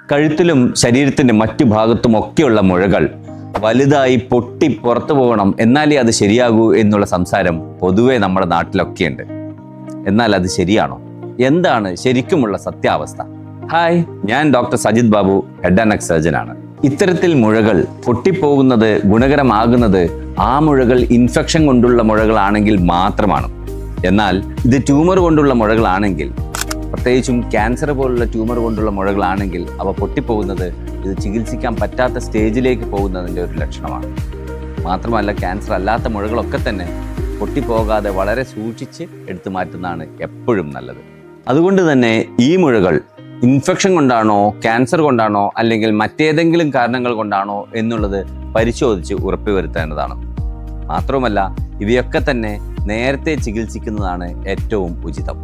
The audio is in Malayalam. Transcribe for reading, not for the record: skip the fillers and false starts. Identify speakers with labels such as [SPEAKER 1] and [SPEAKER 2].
[SPEAKER 1] കഴുത്തിലും ശരീരത്തിൻ്റെ മറ്റു ഭാഗത്തുമൊക്കെയുള്ള മുഴകൾ വലുതായി പൊട്ടി പുറത്തു പോകണം, എന്നാലേ അത് ശരിയാകൂ എന്നുള്ള സംസാരം പൊതുവെ നമ്മുടെ നാട്ടിലൊക്കെയുണ്ട്. എന്നാൽ അത് ശരിയാണോ? എന്താണ് ശരിക്കുമുള്ള സത്യാവസ്ഥ? ഹായ്, ഞാൻ doctor Sajith Babu, head and neck സർജനാണ്. ഇത്തരത്തിൽ മുഴകൾ പൊട്ടിപ്പോകുന്നത് ഗുണകരമാകുന്നത് ആ മുഴകൾ ഇൻഫെക്ഷൻ കൊണ്ടുള്ള മുഴകളാണെങ്കിൽ മാത്രമാണ്. എന്നാൽ ഇത് ട്യൂമർ കൊണ്ടുള്ള മുഴകളാണെങ്കിൽ, പ്രത്യേകിച്ചും ക്യാൻസർ പോലുള്ള ട്യൂമർ കൊണ്ടുള്ള മുഴകളാണെങ്കിൽ അവ പൊട്ടിപ്പോകുന്നത് ഇത് ചികിത്സിക്കാൻ പറ്റാത്ത സ്റ്റേജിലേക്ക് പോകുന്നതിൻ്റെ ഒരു ലക്ഷണമാണ്. മാത്രമല്ല, ക്യാൻസർ അല്ലാത്ത മുഴകളൊക്കെ തന്നെ പൊട്ടിപ്പോകാതെ വളരെ സൂക്ഷിച്ച് എടുത്തു മാറ്റുന്നതാണ് എപ്പോഴും നല്ലത്. അതുകൊണ്ട് തന്നെ ഈ മുഴകൾ ഇൻഫെക്ഷൻ കൊണ്ടാണോ, ക്യാൻസർ കൊണ്ടാണോ, അല്ലെങ്കിൽ മറ്റേതെങ്കിലും കാരണങ്ങൾ കൊണ്ടാണോ എന്നുള്ളത് പരിശോധിച്ച് ഉറപ്പുവരുത്തേണ്ടതാണ്. മാത്രവുമല്ല, ഇവയൊക്കെ തന്നെ നേരത്തെ ചികിത്സിക്കുന്നതാണ് ഏറ്റവും ഉചിതം.